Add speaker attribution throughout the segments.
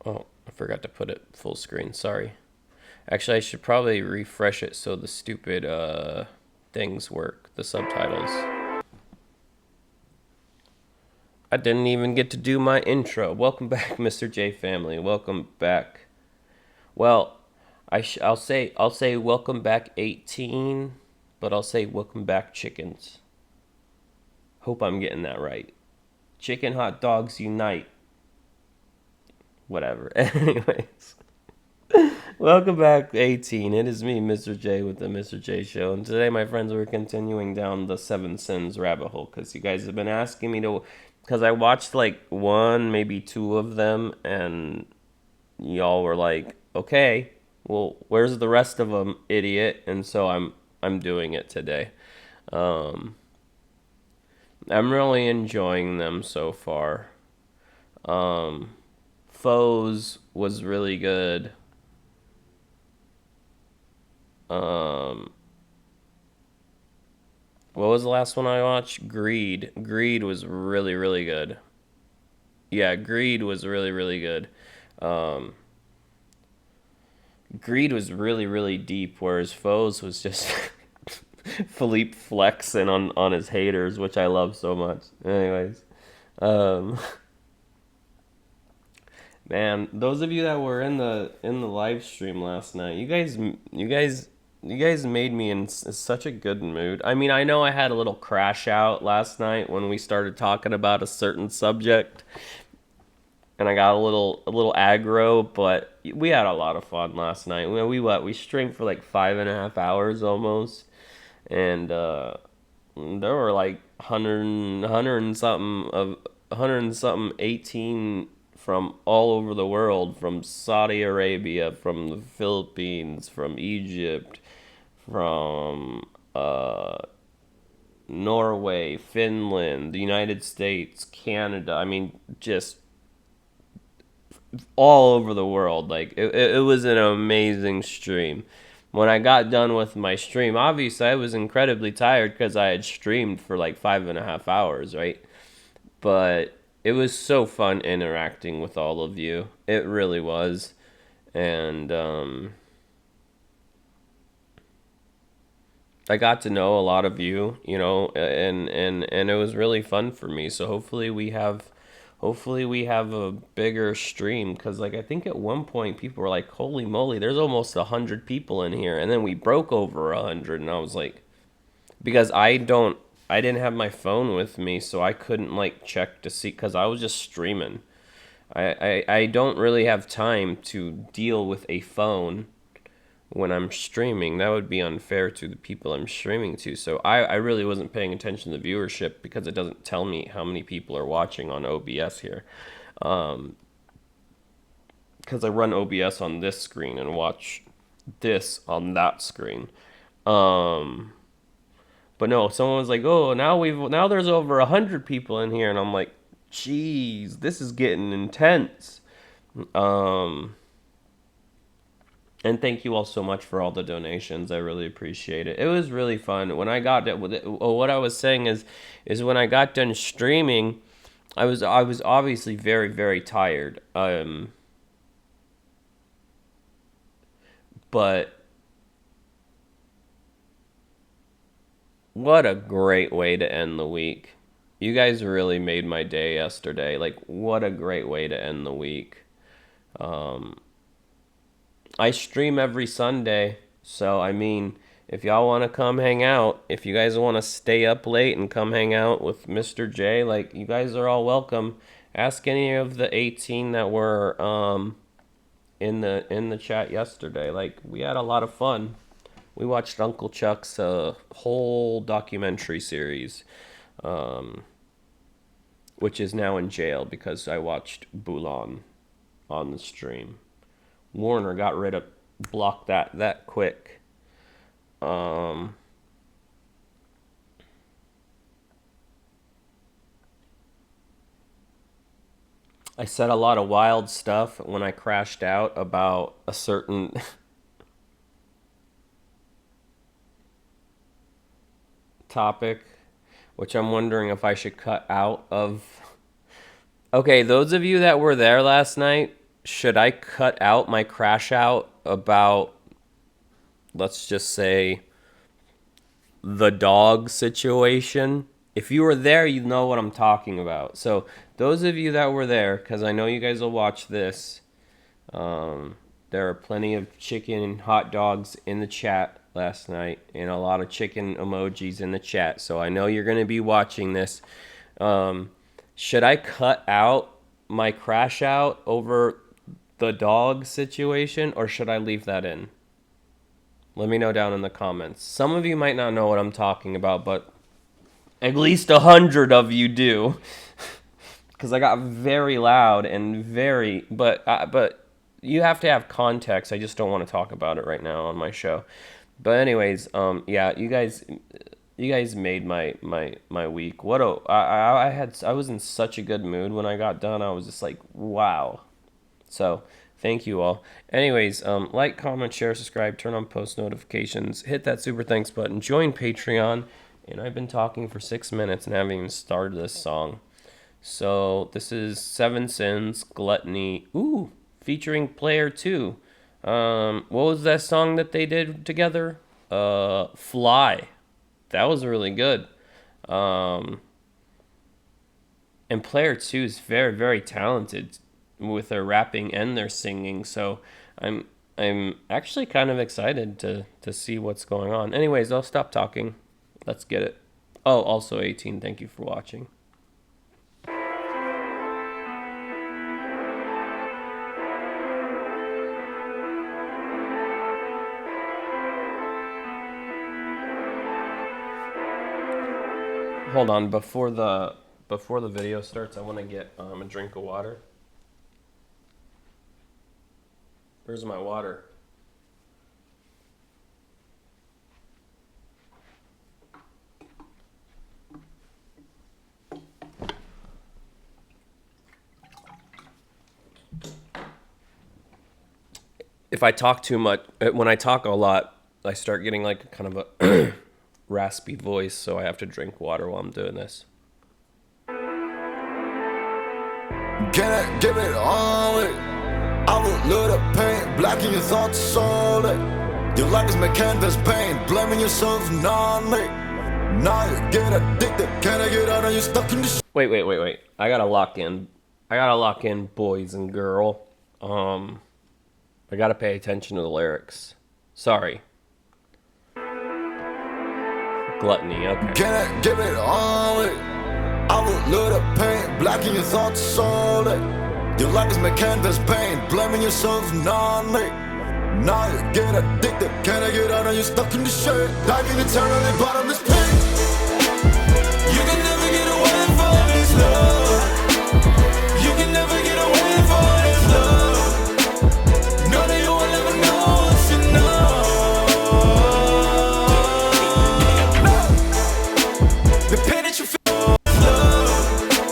Speaker 1: Oh, I forgot to put it full screen. Sorry. Actually, I should probably refresh it so the stupid things work, the subtitles. I didn't even get to do my intro. Welcome back, Mr. J family. Welcome back. Well, I'll say welcome back 18, but I'll say welcome back chickens. Hope I'm getting that right. Chicken hot dogs unite. Whatever. Anyways. Welcome back, 18. It is me, Mr. J, with the Mr. J Show. And today, my friends, we're continuing down the Seven Sins rabbit hole because you guys have been asking me to. Because I watched like one, maybe two of them, and y'all were like, okay, well, where's the rest of them, idiot? And so I'm doing it today. Um, I'm really enjoying them so far. Um, Foes was really good. Um, What was the last one I watched? Greed. Greed was really, really good. Yeah, Greed was really, really good. Um, Greed was really, really deep, whereas Foes was just Philippe flexing on his haters, which I love so much. Anyways, um, man, those of you that were in the live stream last night, you guys made me in such a good mood. I mean, I know I had a little crash out last night when we started talking about a certain subject, and I got a little aggro, but we had a lot of fun last night. We streamed for like 5.5 hours almost, and there were like hundred and something 18 from all over the world, from Saudi Arabia, from the Philippines, from Egypt, from Norway, Finland, the United States, Canada. I mean, just all over the world. Like it was an amazing stream. When I got done with my stream, obviously I was incredibly tired because I had streamed for like 5.5 hours, right? But it was so fun interacting with all of you. It really was, and I got to know a lot of you, and it was really fun for me. So hopefully we have a bigger stream because like I think at one point people were like, "Holy moly, there's almost 100 people in here," and then we broke over 100, and I was like, because I didn't have my phone with me, so I couldn't like check to see because I was just streaming. I don't really have time to deal with a phone when I'm streaming. That would be unfair to the people I'm streaming to. So I really wasn't paying attention to viewership because it doesn't tell me how many people are watching on OBS here. Um, because I run OBS on this screen and watch this on that screen. Um, but no, someone was like, "Oh, now there's over 100 people in here," and I'm like, "Jeez, this is getting intense." Um, And thank you all so much for all the donations. I really appreciate it. It was really fun. When I got it, what I was saying is when I got done streaming, I was obviously very very tired. But what a great way to end the week. You guys really made my day yesterday. Like what a great way to end the week. Um, I stream every Sunday, so I mean, if y'all want to come hang out, if you guys want to stay up late and come hang out with Mr. J, like you guys are all welcome. Ask any of the 18 that were in the chat yesterday. Like we had a lot of fun. We watched Uncle Chuck's whole documentary series, um, which is now in jail because I watched Bulan on the stream. Warner got rid of blocked that quick. Um, I said a lot of wild stuff when I crashed out about a certain topic, which I'm wondering if I should cut out of. Okay, those of you that were there last night should I cut out my crash out about, let's just say, the dog situation? If you were there, you know what I'm talking about. So those of you that were there, because I know you guys will watch this, there are plenty of chicken hot dogs in the chat last night and a lot of chicken emojis in the chat. So I know you're going to be watching this. Should I cut out my crash out over the dog situation, or should I leave that in? Let me know down in the comments. Some of you might not know what I'm talking about, but at least 100 of you do. Because I got very loud and very... But you have to have context. I just don't want to talk about it right now on my show. But anyways, yeah, you guys made my week. I was in such a good mood when I got done. I was just like, wow. So thank you all. Anyways, like, comment, share, subscribe, turn on post notifications, hit that super thanks button, join Patreon. And I've been talking for 6 minutes and haven't even started this song. So this is 7 Sins, Gluttony, featuring PLAYERTWO. What was that song that they did together? Fly. That was really good. And PLAYERTWO is very, very talented with their rapping and their singing. So I'm actually kind of excited to see what's going on. Anyways, I'll stop talking. Let's get it. Oh, also 18, thank you for watching. Hold on, before the video starts, I want to get a drink of water. Where's my water? If I talk too much, when I talk a lot, I start getting like kind of a raspy voice, so I have to drink water while I'm doing this.
Speaker 2: Can I give it all? I will love the pain, blacking your thoughts solely. Your life is my canvas paint, blaming yourself on me. Now you get addicted, can I get out of you stuck in the
Speaker 1: Wait. I gotta lock in, boys and girl. I gotta pay attention to the lyrics. Sorry. Gluttony, okay.
Speaker 2: Can I give it all? I will love the pain, blacking your thoughts solely. Your life is my canvas paint, blaming yourself on me. Now you get addicted, can I get out of you stuck in the shade? Diving eternally bottomless pit. You can never get away from this love. You can never get away from this love. No, that you will never know what's enough. The pain that you feel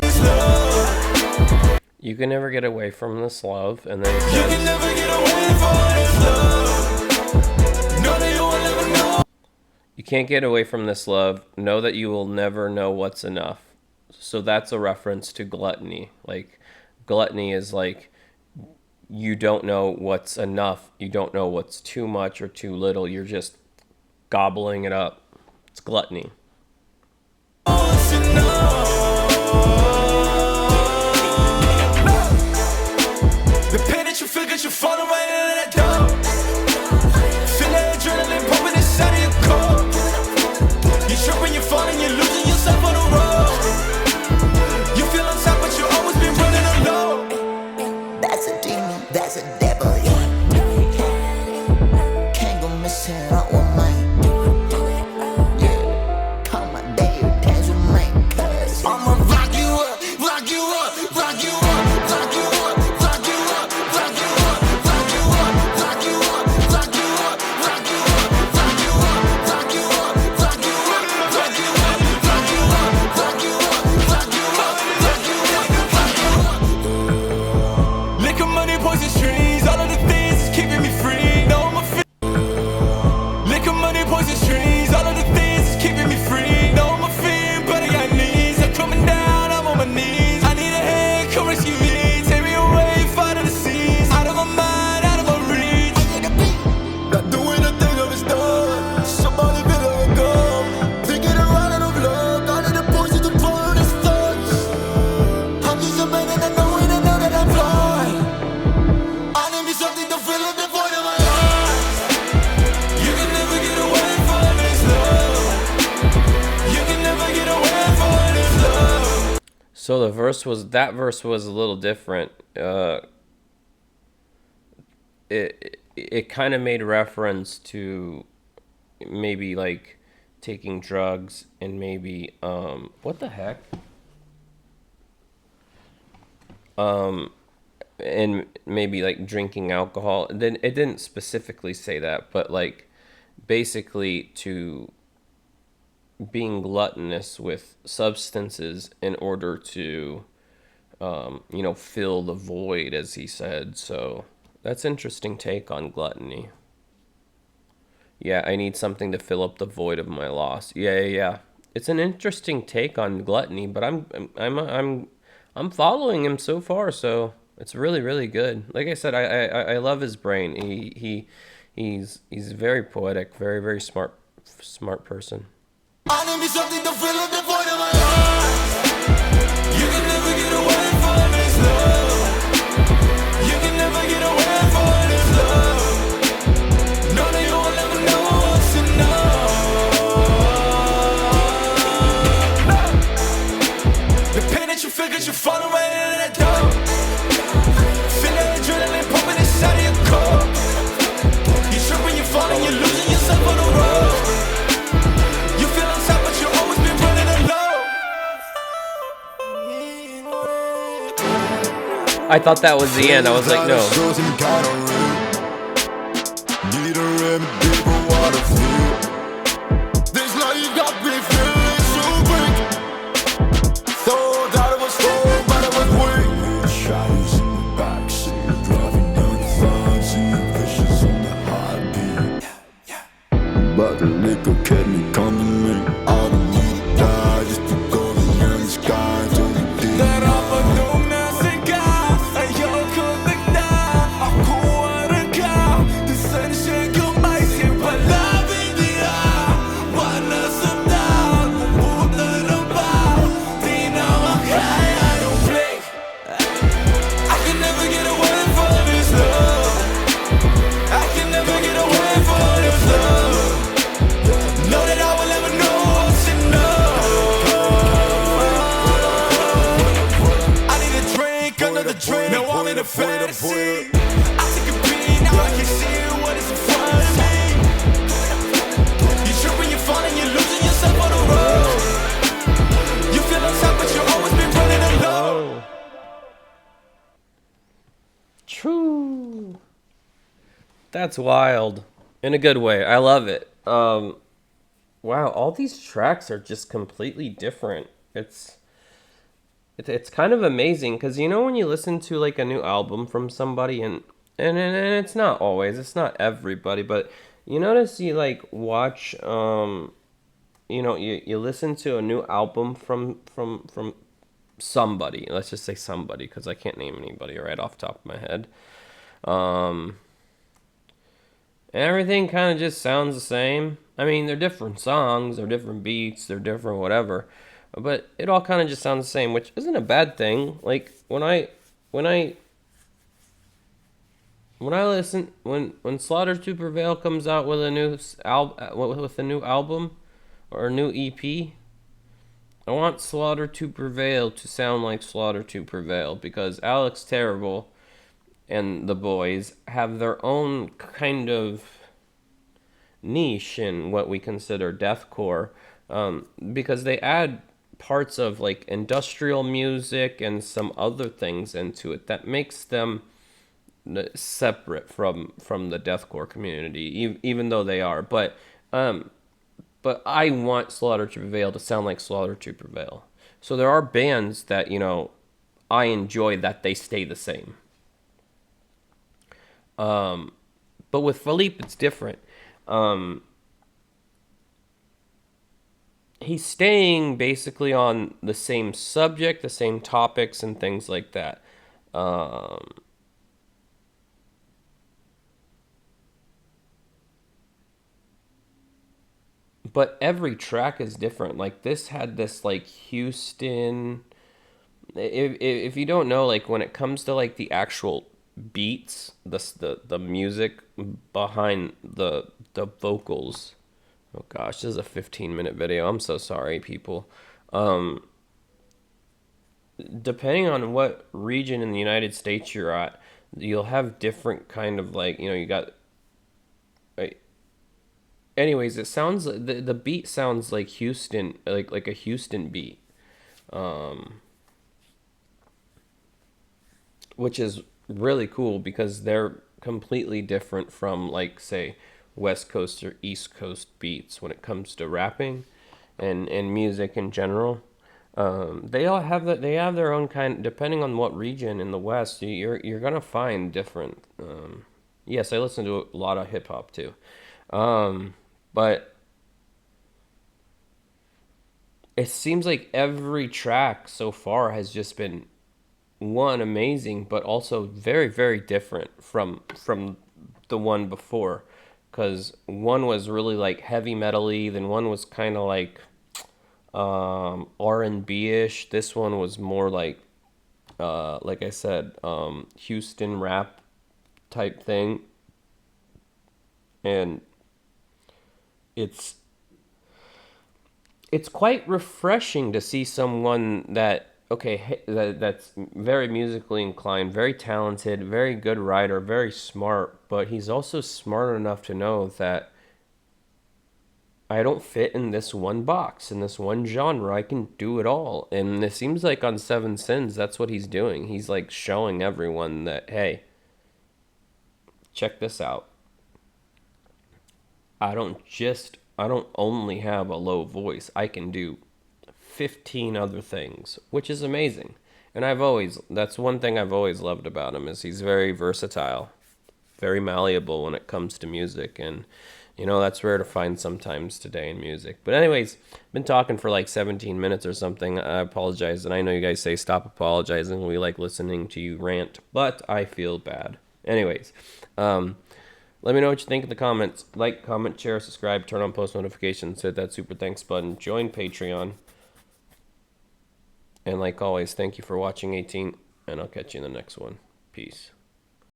Speaker 2: is love.
Speaker 1: You can never get away from this love, and then it says,
Speaker 2: You can never get away from this love. No, that you will never know.
Speaker 1: you can't get away from this love. Know that you will never know what's enough. So that's a reference to gluttony. Like, gluttony is like, you don't know what's enough. You don't know what's too much or too little. You're just gobbling it up. It's gluttony.
Speaker 2: What's enough? The pain that you feel, cause you're falling right into that door. Feel that adrenaline pumping inside of your core. You're tripping, you're falling, you're losing yourself on the road. You feel on top, but you always been running alone.
Speaker 3: That's a demon, that's a devil, yeah. Can't go missing out on mine. Yeah.
Speaker 1: So that verse was a little different. It kind of made reference to maybe like taking drugs and maybe what the heck, and maybe like drinking alcohol. Then it didn't specifically say that, but like basically to being gluttonous with substances in order to fill the void, as he said. So that's interesting take on gluttony. Yeah, I need something to fill up the void of my loss. Yeah, yeah, yeah. It's an interesting take on gluttony, but I'm following him so far, so it's really really good. Like I said, I love his brain. He's very poetic, very very smart person.
Speaker 2: I need me something to fill up the void of my heart. You can never get away from this love. You can never get away from this love. No, that you will never know what's enough. The pain that you feel, 'cause you're falling right into that door. Feel that adrenaline pumping inside of your core. You're tripping, you're falling, you're losing yourself on the road.
Speaker 1: I thought that was the end. I was like, no.
Speaker 2: But the liquor kept me company. I don't need to die just to go beyond the sky to the deep. Now I'm in a fantasy. I take a beat, now I can see what is in front of me. You're tripping, you're falling, you're losing yourself on the road. You feel on top, but you've always been running alone.
Speaker 1: True. That's wild. In a good way. I love it. Wow, all these tracks are just completely different. It's kind of amazing because when you listen to like a new album from somebody and it's not always, it's not everybody, but you notice you like watch you listen to a new album from somebody. Let's just say somebody, because I can't name anybody right off the top of my head. And everything kind of just sounds the same. I mean, they're different songs, they're different beats, they're different whatever. But it all kind of just sounds the same, which isn't a bad thing. Like when I listen, when Slaughter to Prevail comes out with a new album or a new EP, I want Slaughter to Prevail to sound like Slaughter to Prevail, because Alex Terrible and the boys have their own kind of niche in what we consider deathcore, because they add parts of like industrial music and some other things into it that makes them separate from the deathcore community, even though they are. But I want Slaughter to Prevail to sound like Slaughter to Prevail. So there are bands that I enjoy that they stay the same. But with FELIP, it's different. He's staying basically on the same subject, the same topics, and things like that. But every track is different. Like this had this like Houston. If you don't know, like when it comes to like the actual beats, the music behind the vocals. Oh gosh, this is a 15-minute video. I'm so sorry, people. depending on what region in the United States you're at, you'll have different kind of like, you got. Right. Anyways, it sounds the beat sounds like Houston, like a Houston beat, which is really cool because they're completely different from like say West Coast or East Coast beats when it comes to rapping and music in general. They all have that. They have their own kind. Depending on what region in the West, you're gonna find different. Yes, I listen to a lot of hip hop too, but it seems like every track so far has just been one amazing, but also very very different from the one before, because one was really like heavy metal-y, then one was kind of R&B ish. This one was more like I said, Houston rap type thing, and it's it's quite refreshing to see someone that that's very musically inclined, very talented, very good writer, very smart, but he's also smart enough to know that I don't fit in this one box, in this one genre. I can do it all. And it seems like on Seven Sins, that's what he's doing. He's like showing everyone that, hey, check this out. I don't only have a low voice. I can do 15 other things, which is amazing. And that's one thing I've always loved about him is he's very versatile, very malleable when it comes to music. And, that's rare to find sometimes today in music. But anyways, been talking for like 17 minutes or something. I apologize. And I know you guys say stop apologizing. We like listening to you rant, but I feel bad. Anyways, let me know what you think in the comments. Like, comment, share, subscribe, turn on post notifications, hit that super thanks button, join Patreon. And like always, thank you for watching 18, and I'll catch you in the next one. Peace.